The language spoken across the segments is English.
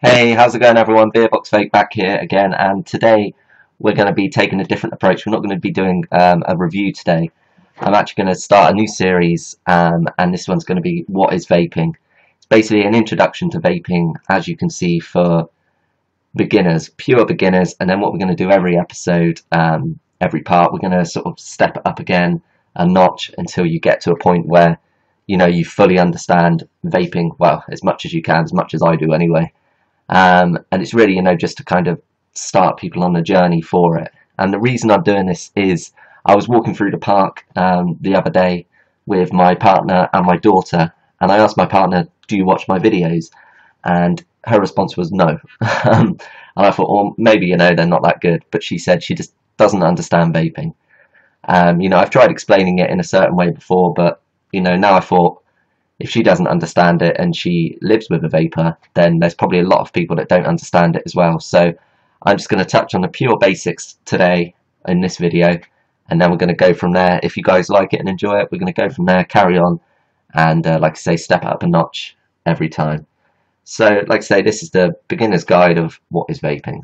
Hey, how's it going everyone? BeerBoxVape back here again, and today we're going to be taking a different approach. We're not going to be doing a review today. I'm actually going to start a new series, and this one's going to be What is Vaping? It's basically an introduction to vaping, as you can see, for beginners, pure beginners, and then what we're going to do every episode, every part, we're going to sort of step it up again a notch until you get to a point where, you know, you fully understand vaping, well, as much as you can, as much as I do anyway. And it's really, you know, just to kind of start people on the journey for it. And the reason I'm doing this is I was walking through the park the other day with my partner and my daughter, and I asked my partner, do you watch my videos? And her response was no. And I thought, well, maybe, you know, they're not that good. But she said she just doesn't understand vaping. You know, I've tried explaining it in a certain way before, but, you know, now I thought, if she doesn't understand it and she lives with a vapor, then there's probably a lot of people that don't understand it as well. So I'm just going to touch on the pure basics today in this video, and then we're going to go from there. If you guys like it and enjoy it, we're going to go from there, carry on, and like I say, step it up a notch every time. So like I say, this is the beginner's guide of what is vaping.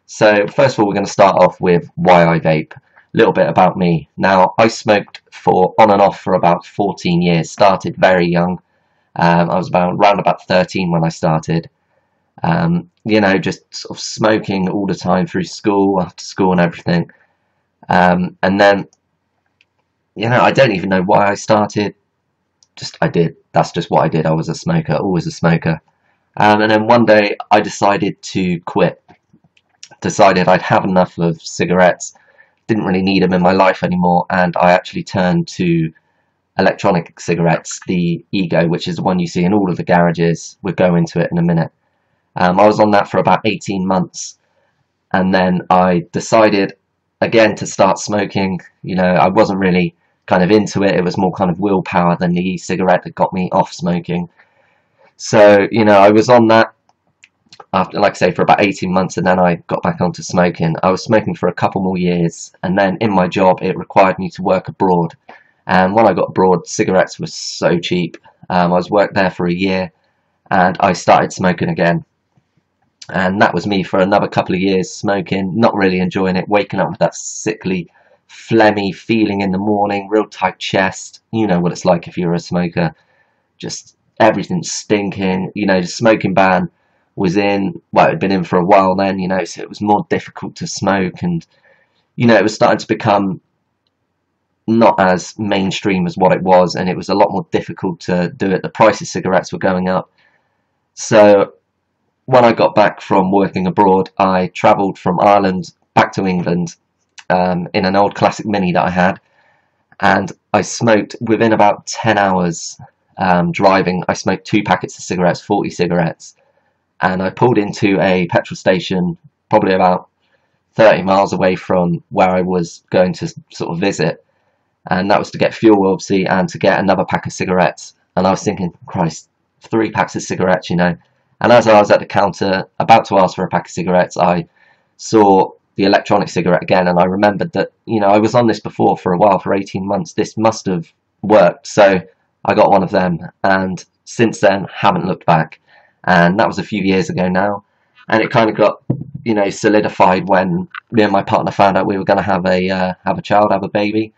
So first of all, we're going to start off with why I vape. A little bit about me. Now, I smoked for on and off for about 14 years. Started very young. I was around about 13 when I started. You know, just sort of smoking all the time through school, after school and everything. And then, you know, I don't even know why I started. Just I did. That's just what I did. I was a smoker, always a smoker. And then one day I decided to quit. Decided I'd had enough of cigarettes. Didn't really need them in my life anymore, and I actually turned to electronic cigarettes, the Ego, which is the one you see in all of the garages. We'll go into it in a minute. I was on that for about 18 months, and then I decided again to start smoking. You know, I wasn't really kind of into it. It was more kind of willpower than the e-cigarette that got me off smoking. So, you know, I was on that after, like I say, for about 18 months, and then I got back onto smoking. I was smoking for a couple more years, and then in my job it required me to work abroad, and when I got abroad, cigarettes were so cheap. I was worked there for a year, and I started smoking again, and that was me for another couple of years, smoking, not really enjoying it, waking up with that sickly, phlegmy feeling in the morning, real tight chest. You know what it's like if you're a smoker, just everything stinking. You know, the smoking ban was in, well, it had been in for a while then, you know, so it was more difficult to smoke, and, you know, it was starting to become not as mainstream as what it was, and it was a lot more difficult to do it. The price of cigarettes were going up. So when I got back from working abroad, I travelled from Ireland back to England in an old classic Mini that I had, and I smoked within about 10 hours driving. I smoked 2 packets of cigarettes, 40 cigarettes. And I pulled into a petrol station probably about 30 miles away from where I was going to sort of visit. And that was to get fuel, obviously, and to get another pack of cigarettes. And I was thinking, Christ, 3 packs of cigarettes, you know. And as I was at the counter, about to ask for a pack of cigarettes, I saw the electronic cigarette again. And I remembered that, you know, I was on this before for a while, for 18 months. This must have worked. So I got one of them. And since then, haven't looked back. And that was a few years ago now, and it kind of got, you know, solidified when me and my partner found out we were going to have a child, have a baby,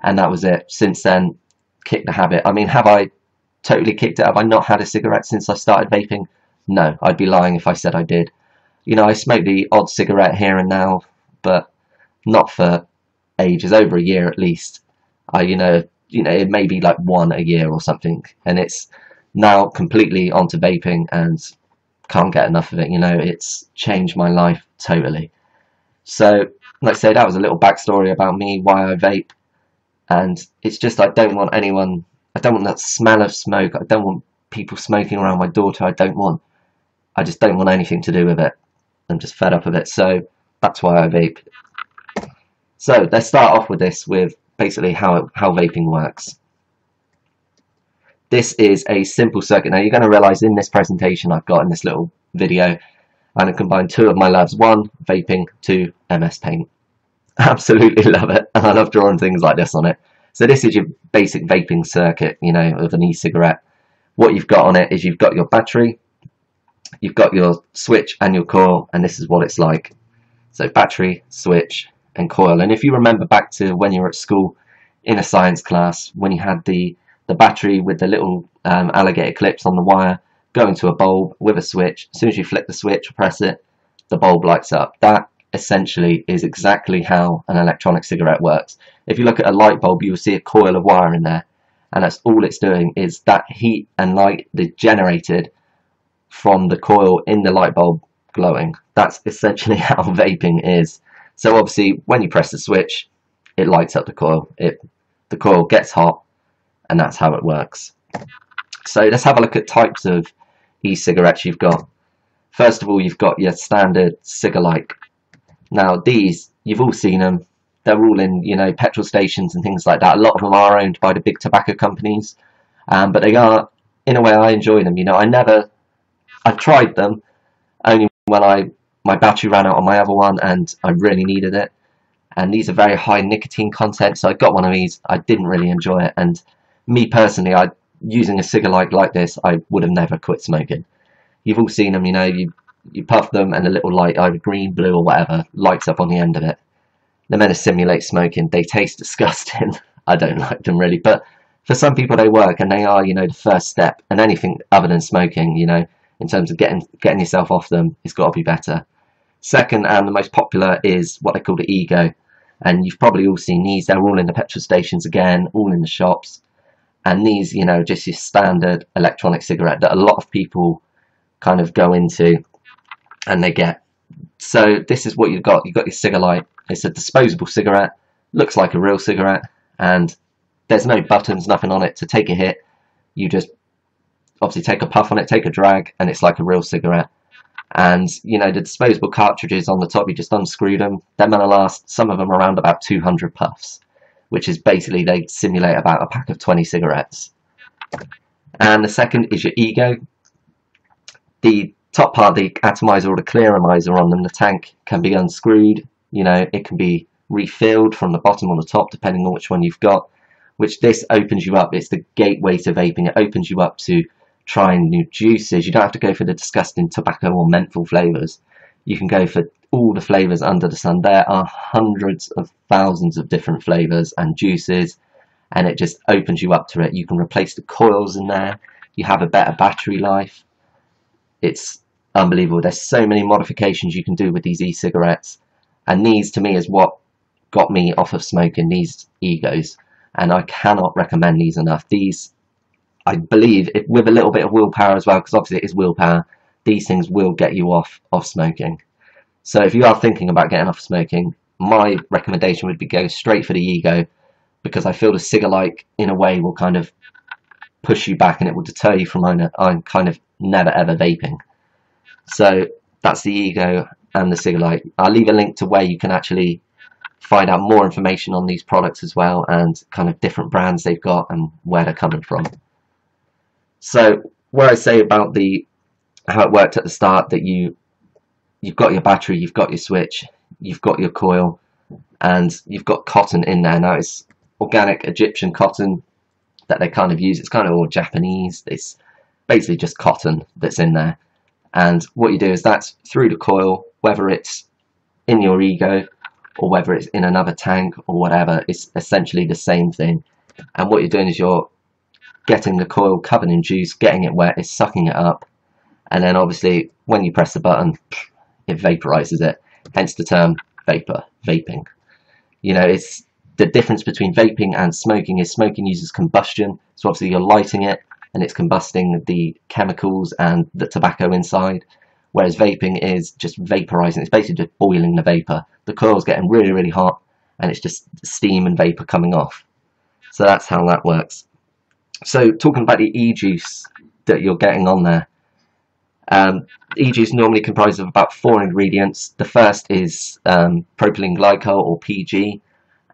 and that was it. Since then, kicked the habit. I mean, have I totally kicked it? Have I not had a cigarette since I started vaping? No, I'd be lying if I said I did. You know, I smoke the odd cigarette here and now, but not for ages, over a year at least. You know, it may be like 1 a year or something, and it's now completely onto vaping and can't get enough of it. You know, it's changed my life totally. So, like I say, that was a little backstory about me, why I vape. And it's just, I don't want that smell of smoke. I don't want people smoking around my daughter. I just don't want anything to do with it. I'm just fed up of it. So that's why I vape. So let's start off with this, with basically how vaping works. This is a simple circuit. Now, you're going to realise in this presentation I've got in this little video, I'm going to combine 2 of my loves. 1, vaping, 2, MS Paint. Absolutely love it. And I love drawing things like this on it. So this is your basic vaping circuit, you know, of an e-cigarette. What you've got on it is you've got your battery, you've got your switch and your coil, and this is what it's like. So battery, switch, and coil. And if you remember back to when you were at school in a science class, when you had the battery with the little alligator clips on the wire going to a bulb with a switch, as soon as you flick the switch, press it, the bulb lights up. That essentially is exactly how an electronic cigarette works. If you look at a light bulb, you will see a coil of wire in there, and that's all it's doing is that heat and light is generated from the coil in the light bulb glowing. That's essentially how vaping is. So obviously when you press the switch, it lights up the coil. The coil gets hot, and that's how it works. So let's have a look at types of e-cigarettes you've got. First of all, you've got your standard Cigalike. Now these, you've all seen them. They're all in, you know, petrol stations and things like that. A lot of them are owned by the big tobacco companies, but they are, in a way, I enjoy them. You know, I've tried them only when my battery ran out on my other one and I really needed it. And these are very high nicotine content, so I got one of these. I didn't really enjoy it, and me personally, using a Cigalike like this, I would have never quit smoking. You've all seen them, you know, you puff them and a little light, either green, blue or whatever, lights up on the end of it. They're meant to simulate smoking. They taste disgusting. I don't like them really, but for some people they work, and they are, you know, the first step. And anything other than smoking, you know, in terms of getting yourself off them, it's got to be better. Second, and the most popular, is what they call the Ego. And you've probably all seen these. They're all in the petrol stations again, all in the shops. And these, you know, just your standard electronic cigarette that a lot of people kind of go into and they get. So this is what you've got. You've got your Cigalite. It's a disposable cigarette, looks like a real cigarette, and there's no buttons, nothing on it to take a hit. You just obviously take a puff on it, take a drag, and it's like a real cigarette. And you know, the disposable cartridges on the top, you just unscrew them. They're going to last, some of them, around about 200 puffs, which is basically, they simulate about a pack of 20 cigarettes. And the second is your Ego. The top part, the atomizer or the clearomizer on them, the tank, can be unscrewed. You know, it can be refilled from the bottom or the top, depending on which one you've got, which this opens you up. It's the gateway to vaping. It opens you up to trying new juices. You don't have to go for the disgusting tobacco or menthol flavours. You can go for all the flavours under the sun. There are hundreds of thousands of different flavours and juices, and it just opens you up to it. You can replace the coils in there. You have a better battery life. It's unbelievable. There's so many modifications you can do with these e-cigarettes, and these, to me, is what got me off of smoking, these Egos, and I cannot recommend these enough. These, I believe, with a little bit of willpower as well, because obviously it is willpower, these things will get you off smoking. So if you are thinking about getting off smoking, my recommendation would be go straight for the Ego, because I feel the Cigalike, in a way, will kind of push you back, and it will deter you from kind of never ever vaping. So that's the Ego and the Cigalike. I'll leave a link to where you can actually find out more information on these products as well, and kind of different brands they've got and where they're coming from. So where I say about how it worked at the start, that you've got your battery, you've got your switch, you've got your coil, and you've got cotton in there. Now it's organic Egyptian cotton that they kind of use. It's kind of all Japanese. It's basically just cotton that's in there. And what you do is, that's through the coil, whether it's in your Ego or whether it's in another tank or whatever, it's essentially the same thing. And what you're doing is you're getting the coil covered in juice, getting it wet, it's sucking it up, and then obviously when you press the button, it vaporizes it. Hence the term vaping. You know, it's the difference between vaping and smoking is smoking uses combustion, so obviously you're lighting it and it's combusting the chemicals and the tobacco inside, whereas vaping is just vaporizing. It's basically just boiling the vapor. The coil's getting really, really hot, and it's just steam and vapor coming off. So that's how that works. So talking about the e-juice that you're getting on there, e-juice normally comprises of about 4 ingredients. The first is propylene glycol, or PG,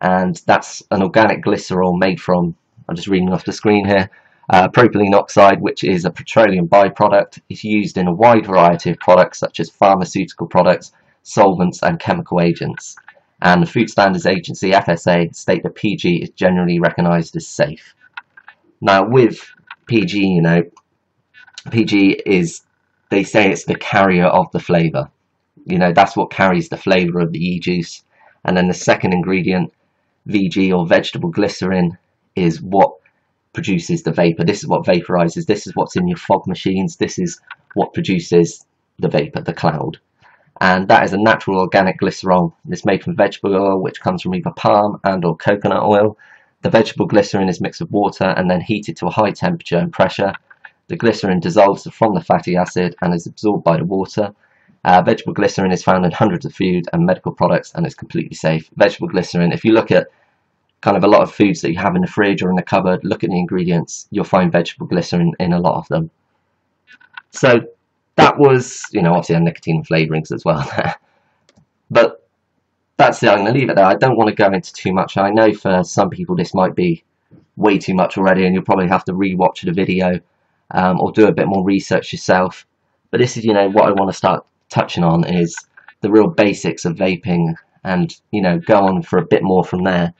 and that's an organic glycerol made from, I'm just reading off the screen here, propylene oxide, which is a petroleum byproduct. It's used in a wide variety of products such as pharmaceutical products, solvents and chemical agents. And the Food Standards Agency, FSA, state that PG is generally recognised as safe. Now with PG, you know, PG is they say it's the carrier of the flavour. You know, that's what carries the flavour of the e-juice. And then the second ingredient, VG or vegetable glycerin, is what produces the vapour. This is what vaporizes. This is what's in your fog machines. This is what produces the vapour, the cloud. And that is a natural organic glycerol. It's made from vegetable oil, which comes from either palm and or coconut oil. The vegetable glycerin is mixed with water and then heated to a high temperature and pressure. The glycerin dissolves from the fatty acid and is absorbed by the water. Vegetable glycerin is found in hundreds of food and medical products and is completely safe. Vegetable glycerin, if you look at kind of a lot of foods that you have in the fridge or in the cupboard, look at the ingredients, you'll find vegetable glycerin in a lot of them. So that was, you know, obviously nicotine flavourings as well. But that's it, I'm going to leave it there. I don't want to go into too much. I know for some people this might be way too much already and you'll probably have to re-watch the video or do a bit more research yourself. But this is, you know, what I want to start touching on is the real basics of vaping and, you know, go on for a bit more from there.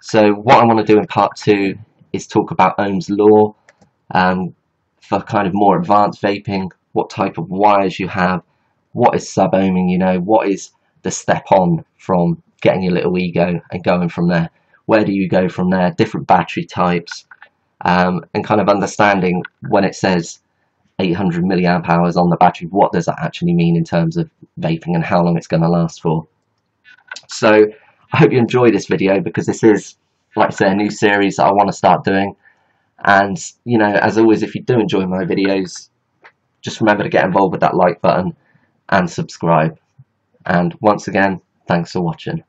So what I want to do in part 2 is talk about Ohm's law for kind of more advanced vaping, what type of wires you have, what is sub-ohming, you know, what is the step on from getting your little ego and going from there. Where do you go from there, different battery types, and kind of understanding when it says 800 milliamp hours on the battery, what does that actually mean in terms of vaping and how long it's going to last for. So I hope you enjoy this video because this is, like I say, a new series that I want to start doing. And, you know, as always, if you do enjoy my videos, just remember to get involved with that like button and subscribe. And once again, thanks for watching.